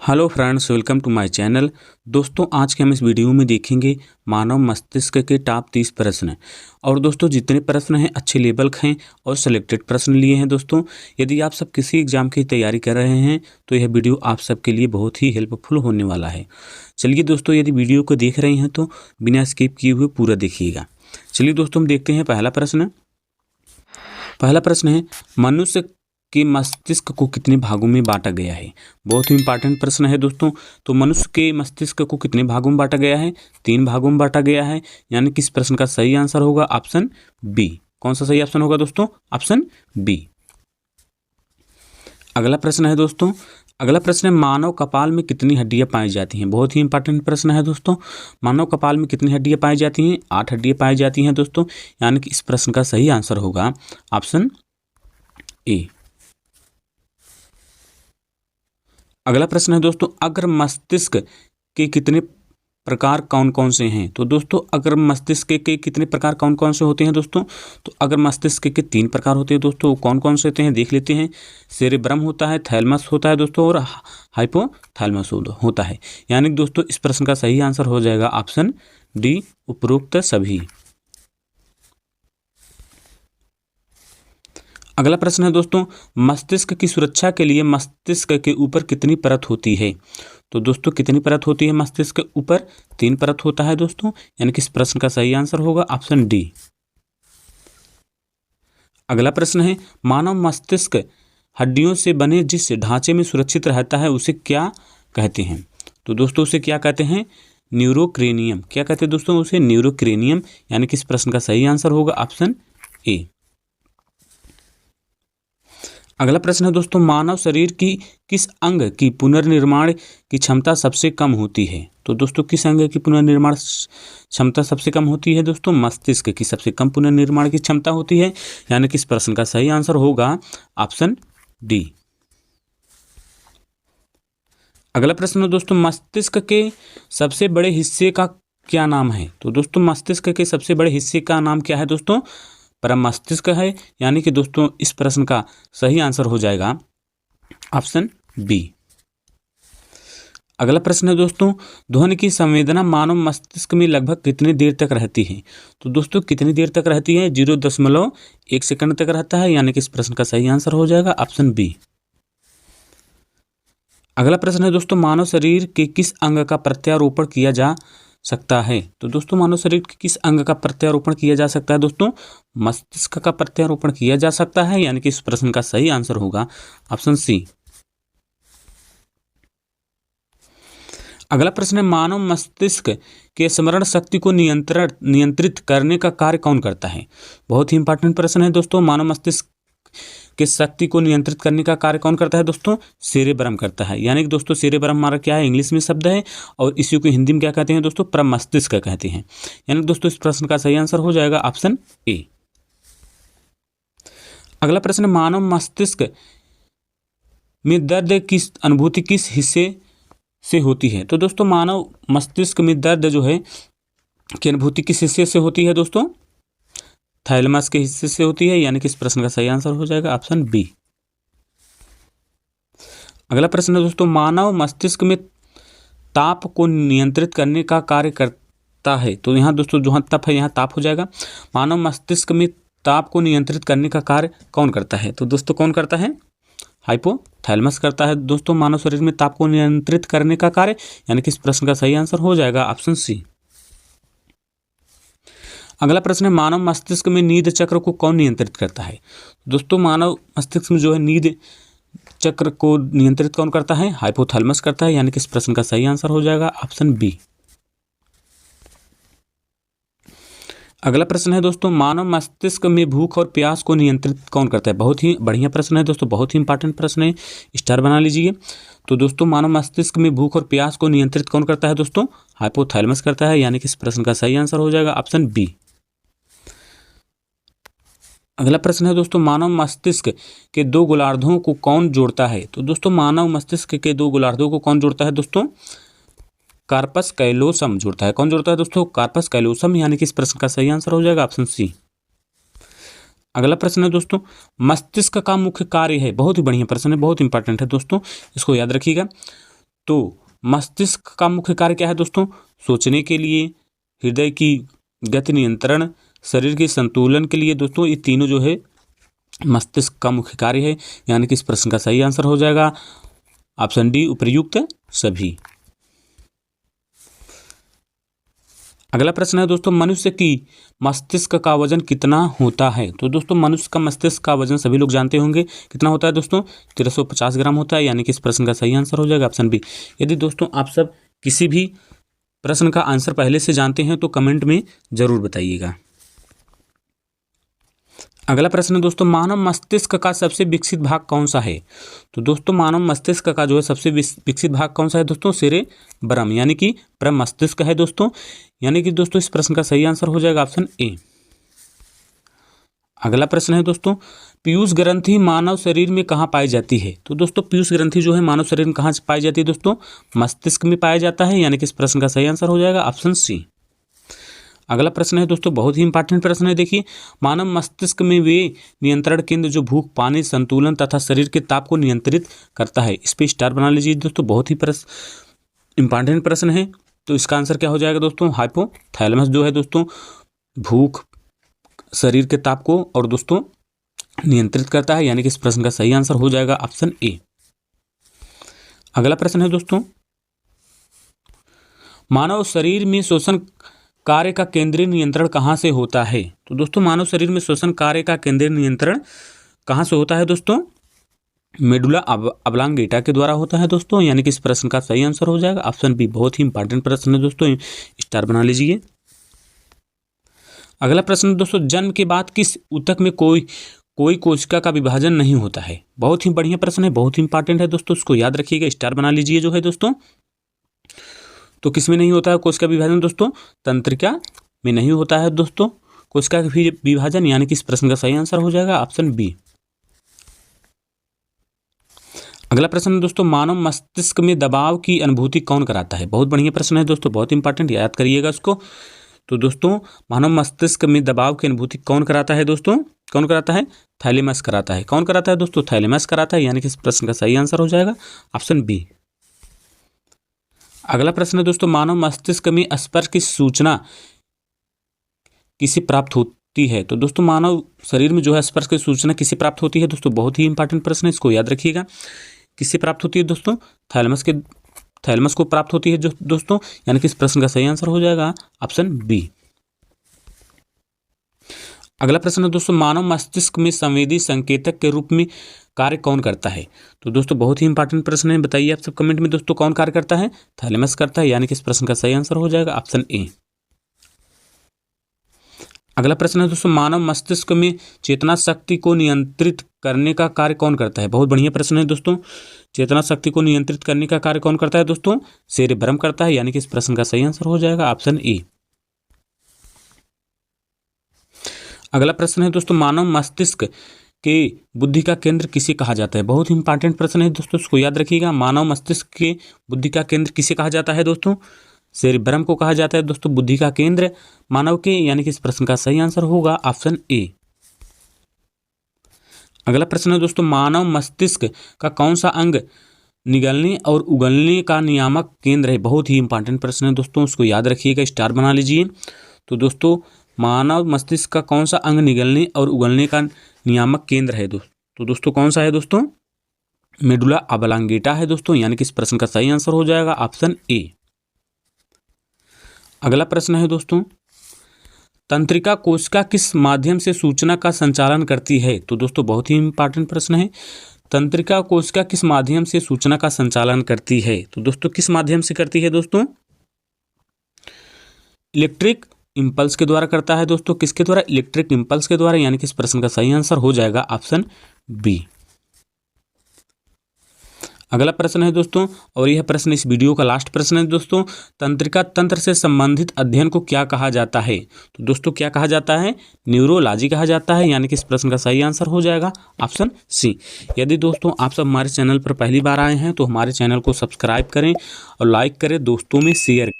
Hello friends, welcome to my channel. दोस्तों, आज के हम इस वीडियो में देखेंगे मानव मस्तिष्क के टॉप 30 प्रश्न। और दोस्तों, जितने प्रश्न हैं अच्छे लेवल के हैं और सिलेक्टेड प्रश्न लिए हैं। दोस्तों, यदि आप सब किसी एग्जाम की तैयारी कर रहे हैं तो यह वीडियो आप सबके लिए बहुत ही हेल्पफुल होने वाला है। चलिए दोस्तों, यदि वीडियो को देख रहे हैं तो बिना स्किप किए हुए पूरा देखिएगा। चलिए दोस्तों, हम देखते हैं पहला प्रश्न है, मनुष्य के मस्तिष्क को कितने भागों में बांटा गया है। बहुत ही इंपॉर्टेंट प्रश्न है दोस्तों। तो मनुष्य के मस्तिष्क को कितने भागों में बांटा गया है? 3 भागों में बांटा गया है। यानी कि इस प्रश्न का सही आंसर होगा ऑप्शन बी। कौन सा सही ऑप्शन होगा दोस्तों? Option B. अगला प्रश्न है दोस्तों, मानव कपाल में कितनी हड्डियां पाई जाती हैं। बहुत ही इंपॉर्टेंट प्रश्न है दोस्तों। मानव कपाल में कितनी हड्डियां पाई जाती हैं? 8 हड्डियां पाई जाती हैं दोस्तों। यानी कि इस प्रश्न का सही आंसर होगा ऑप्शन ए। अगला प्रश्न है दोस्तों, अग्र मस्तिष्क के कितने प्रकार कौन कौन से हैं। तो दोस्तों, अग्र मस्तिष्क के कितने प्रकार कौन कौन से होते हैं दोस्तों? तो अग्र मस्तिष्क के 3 प्रकार होते हैं दोस्तों। कौन कौन से होते हैं देख लेते हैं। सेरेब्रम होता है, थैलेमस होता है दोस्तों, और हाइपोथैलेमस होता है। यानी कि दोस्तों, इस प्रश्न का सही आंसर हो जाएगा ऑप्शन डी, उपरोक्त सभी। अगला प्रश्न है दोस्तों, मस्तिष्क की सुरक्षा के लिए मस्तिष्क के ऊपर कितनी परत होती है। तो दोस्तों, कितनी परत होती है मस्तिष्क के ऊपर? 3 परत होता है दोस्तों। यानी कि इस प्रश्न का सही आंसर होगा ऑप्शन डी। अगला प्रश्न है, मानव मस्तिष्क हड्डियों से बने जिस ढांचे में सुरक्षित रहता है उसे क्या कहते हैं। तो दोस्तों, उसे क्या कहते हैं? न्यूरोक्रेनियम। क्या कहते हैं दोस्तों? उसे न्यूरोक्रेनियम। यानी कि इस प्रश्न का सही आंसर होगा ऑप्शन ए। अगला प्रश्न है दोस्तों, मानव शरीर की किस अंग की पुनर्निर्माण की क्षमता सबसे कम होती है। तो दोस्तों, किस अंग की पुनर्निर्माण क्षमता सबसे कम होती है दोस्तों? मस्तिष्क की सबसे कम पुनर्निर्माण की क्षमता होती है। यानी कि इस प्रश्न का सही आंसर होगा ऑप्शन डी। अगला प्रश्न है दोस्तों, मस्तिष्क के सबसे बड़े हिस्से का क्या नाम है। तो दोस्तों, मस्तिष्क के सबसे बड़े हिस्से का नाम क्या है दोस्तों? परमस्तिष्क है। यानी कि दोस्तों, इस प्रश्न का सही आंसर हो जाएगा ऑप्शन बी। अगला प्रश्न है दोस्तों, ध्वनि की संवेदना मानव मस्तिष्क में लगभग कितनी देर तक रहती है। तो दोस्तों, कितनी देर तक रहती है? 0.1 सेकंड तक रहता है। यानी कि इस प्रश्न का सही आंसर हो जाएगा ऑप्शन बी। अगला प्रश्न है दोस्तों, मानव शरीर के किस अंग का प्रत्यारोपण किया जा सकता है। तो दोस्तों, मानव शरीर के किस अंग का प्रत्यारोपण किया जा सकता है दोस्तों? मस्तिष्क का प्रत्यारोपण किया जा सकता है। यानी कि इस प्रश्न का सही आंसर होगा ऑप्शन सी। अगला प्रश्न है, मानव मस्तिष्क के स्मरण शक्ति को नियंत्रित करने का कार्य कौन करता है। बहुत ही इंपॉर्टेंट प्रश्न है दोस्तों। मानव मस्तिष्क के शक्ति को नियंत्रित करने का कार्य कौन करता है दोस्तों? सेरेब्रम करता है। यानी कि दोस्तों, सेरेब्रम हमारा क्या है? इंग्लिश में शब्द है, और इसी को हिंदी में क्या कहते हैं दोस्तों? प्रमस्तिष्क कहते हैं। यानी कि दोस्तों, इस प्रश्न का सही आंसर हो जाएगा ऑप्शन ए। अगला प्रश्न, मानव मस्तिष्क में दर्द की अनुभूति किस हिस्से से होती है। तो दोस्तों, मानव मस्तिष्क में दर्द जो है की अनुभूति किस हिस्से से होती है दोस्तों? थैलेमस के हिस्से से होती है। यानी कि इस प्रश्न का सही आंसर हो जाएगा ऑप्शन बी। अगला प्रश्न है दोस्तों, मानव मस्तिष्क में ताप को नियंत्रित करने का कार्य करता है। तो यहाँ दोस्तों, जहाँ तप है यहाँ ताप हो जाएगा। मानव मस्तिष्क में ताप को नियंत्रित करने का कार्य कौन करता है। तो दोस्तों, कौन करता है? हाइपोथैलेमस करता है दोस्तों, मानव शरीर में ताप को नियंत्रित करने का कार्य। यानी कि इस प्रश्न का सही आंसर हो जाएगा ऑप्शन सी। अगला प्रश्न है, मानव मस्तिष्क में नींद चक्र को कौन नियंत्रित करता है। दोस्तों, मानव मस्तिष्क में जो है नींद चक्र को नियंत्रित कौन करता है? हाइपोथैलेमस करता है। यानी कि इस प्रश्न का सही आंसर हो जाएगा ऑप्शन बी। अगला प्रश्न है दोस्तों, मानव मस्तिष्क में भूख और प्यास को नियंत्रित कौन करता है। बहुत ही बढ़िया प्रश्न है दोस्तों, बहुत ही इंपॉर्टेंट प्रश्न है, स्टार बना लीजिए। तो दोस्तों, मानव मस्तिष्क में भूख और प्यास को नियंत्रित कौन करता है दोस्तों? हाइपोथैलेमस करता है। यानी कि इस प्रश्न का सही आंसर हो जाएगा ऑप्शन बी। अगला प्रश्न है दोस्तों, मानव मस्तिष्क के 2 गोलार्धों को कौन जोड़ता है। तो दोस्तों, मानव मस्तिष्क के 2 गोलार्धों को कौन जोड़ता है दोस्तों? कार्पस कैलोसम जोड़ता है। कौन जोड़ता है दोस्तों? Corpus callosum. यानी कि इस प्रश्न का सही आंसर हो जाएगा ऑप्शन सी। अगला प्रश्न है दोस्तों, मस्तिष्क का मुख्य कार्य है। बहुत ही बढ़िया प्रश्न है, बहुत इंपॉर्टेंट है दोस्तों, इसको याद रखिएगा। तो मस्तिष्क का मुख्य कार्य क्या है दोस्तों? सोचने के लिए, हृदय की गति नियंत्रण, शरीर के संतुलन के लिए दोस्तों, ये तीनों जो है मस्तिष्क का मुख्य कार्य है। यानी कि इस प्रश्न का सही आंसर हो जाएगा ऑप्शन डी, उपर्युक्त सभी। अगला प्रश्न है दोस्तों, मनुष्य की मस्तिष्क का वजन कितना होता है? तो दोस्तों मनुष्य का मस्तिष्क का वजन सभी लोग जानते होंगे कितना होता है दोस्तों? 1350 ग्राम होता है। यानी कि इस प्रश्न का सही आंसर हो जाएगा ऑप्शन बी। यदि दोस्तों आप सब किसी भी प्रश्न का आंसर पहले से जानते हैं तो कमेंट में जरूर बताइएगा। अगला प्रश्न है दोस्तों, मानव मस्तिष्क का सबसे विकसित भाग कौन सा है? तो दोस्तों मानव मस्तिष्क का जो है सबसे विकसित भाग कौन सा है दोस्तों? सेरेब्रम, यानी कि परम मस्तिष्क है दोस्तों। यानी कि दोस्तों इस प्रश्न का सही आंसर हो जाएगा ऑप्शन ए। अगला प्रश्न है दोस्तों, पीयूष ग्रंथि मानव शरीर में कहाँ पाई जाती है? तो दोस्तों पीयूष ग्रंथि जो है मानव शरीर में कहाँ पाई जाती है दोस्तों? मस्तिष्क में पाया जाता है। यानी कि इस प्रश्न का सही आंसर हो जाएगा ऑप्शन सी। अगला प्रश्न है दोस्तों, बहुत ही इंपॉर्टेंट प्रश्न है। देखिए, मानव मस्तिष्क में वे नियंत्रण केंद्र जो भूख, पानी, संतुलन तथा शरीर के ताप को नियंत्रित करता है, इस पे स्टार बना लीजिए दोस्तों। बहुत ही इंपॉर्टेंट प्रश्न है। तो इसका आंसर क्या हो जाएगा दोस्तों? हाइपोथैलेमस जो है दोस्तों भूख, शरीर के ताप को और दोस्तों नियंत्रित करता है। यानी कि इस प्रश्न का सही आंसर हो जाएगा ऑप्शन ए। अगला प्रश्न है दोस्तों, मानव शरीर में श्वसन कार्य का केंद्रीय नियंत्रण कहाँ से होता है? तो दोस्तों मानव शरीर में श्वसन कार्य का केंद्रीय नियंत्रण कहाँ से होता है दोस्तों? मेडुला ऑब्लांगेटा के द्वारा होता है दोस्तों। यानी कि इस प्रश्न का सही आंसर हो जाएगा ऑप्शन बी। बहुत ही इंपॉर्टेंट प्रश्न है दोस्तों, स्टार बना लीजिए। अगला प्रश्न दोस्तों, जन्म के बाद किस ऊतक में कोई कोशिका का विभाजन नहीं होता है? बहुत ही बढ़िया प्रश्न है, बहुत ही इंपॉर्टेंट है दोस्तों, उसको याद रखिएगा, स्टार बना लीजिए जो है दोस्तों। तो किस में नहीं होता है कोशिका विभाजन दोस्तों? तंत्रिका में नहीं होता है दोस्तों कोशिका विभाजन। यानी कि इस प्रश्न का सही आंसर हो जाएगा ऑप्शन बी। अगला प्रश्न दोस्तों, मानव मस्तिष्क में दबाव की अनुभूति कौन कराता है? बहुत बढ़िया प्रश्न है दोस्तों, बहुत इंपॉर्टेंट, याद करिएगा उसको। तो दोस्तों मानव मस्तिष्क में दबाव की अनुभूति कौन कराता है दोस्तों? कौन कराता है? थैलेमस कराता है। कौन कराता है दोस्तों? थैलेमस कराता है। यानी कि इस प्रश्न का सही आंसर हो जाएगा ऑप्शन बी। अगला प्रश्न है दोस्तों, मानव मस्तिष्क में स्पर्श की सूचना किसे प्राप्त होती है? तो दोस्तों मानव शरीर में जो है स्पर्श की सूचना किसे प्राप्त होती है दोस्तों? बहुत ही इंपॉर्टेंट प्रश्न है, इसको याद रखिएगा। किससे प्राप्त होती है दोस्तों? थैलेमस को प्राप्त होती है जो दोस्तों। यानी कि इस प्रश्न का सही आंसर हो जाएगा ऑप्शन बी। अगला प्रश्न है दोस्तों, मानव मस्तिष्क में संवेदी संकेतक के रूप में कार्य कौन करता है? तो दोस्तों बहुत ही इंपॉर्टेंट प्रश्न है, बताइए आप सब कमेंट में दोस्तों कौन कार्य करता है? थैलेमस करता है। यानी कि इस प्रश्न का सही आंसर हो जाएगा ऑप्शन ए। अगला प्रश्न है दोस्तों, मानव मस्तिष्क में चेतना शक्ति को नियंत्रित करने का कार्य कौन करता है? बहुत बढ़िया प्रश्न है दोस्तों, चेतना शक्ति को नियंत्रित करने का कार्य कौन करता है दोस्तों? सेरेब्रम करता है। यानी कि इस प्रश्न का सही आंसर हो जाएगा ऑप्शन ए। अगला प्रश्न है दोस्तों, मानव मस्तिष्क के बुद्धि का केंद्र किसे कहा जाता है? बहुत इंपॉर्टेंट प्रश्न है दोस्तों, इसको याद रखिएगा। मानव मस्तिष्क के बुद्धि का केंद्र किसे कहा जाता है दोस्तों? सेरेब्रम को कहा जाता है दोस्तों बुद्धि का केंद्र मानव के। यानी कि इस प्रश्न का सही आंसर होगा ऑप्शन ए। अगला प्रश्न है दोस्तों, मानव मस्तिष्क का कौन सा अंग निगलने और उगलने का नियामक केंद्र है? बहुत ही इंपॉर्टेंट प्रश्न है दोस्तों, उसको याद रखिएगा, स्टार बना लीजिए। तो दोस्तों मानव मस्तिष्क का कौन सा अंग निगलने और उगलने का नियामक केंद्र है तो दोस्तों कौन सा है दोस्तों? मेडुला ऑब्लांगेटा है दोस्तों। यानी कि इस प्रश्न का सही आंसर हो जाएगा ऑप्शन ए। अगला प्रश्न है दोस्तों, तंत्रिका कोशिका किस माध्यम से सूचना का संचालन करती है? तो दोस्तों बहुत ही इंपॉर्टेंट प्रश्न है, तंत्रिका कोशिका किस माध्यम से सूचना का संचालन करती है? तो दोस्तों किस माध्यम से करती है दोस्तों? इलेक्ट्रिक इंपल्स के द्वारा करता है दोस्तों। किसके द्वारा? इलेक्ट्रिक इंपल्स के द्वारा। यानी कि इस प्रश्न का सही आंसर हो जाएगा ऑप्शन बी। अगला प्रश्न है दोस्तों, और यह प्रश्न इस वीडियो का लास्ट प्रश्न है दोस्तों, तंत्रिका तंत्र से संबंधित अध्ययन को क्या कहा जाता है? तो दोस्तों क्या कहा जाता है? न्यूरोलॉजी कहा जाता है। यानी कि इस प्रश्न का सही आंसर हो जाएगा ऑप्शन सी। यदि दोस्तों आप सब हमारे चैनल पर पहली बार आए हैं तो हमारे चैनल को सब्सक्राइब करें और लाइक करें, दोस्तों में शेयर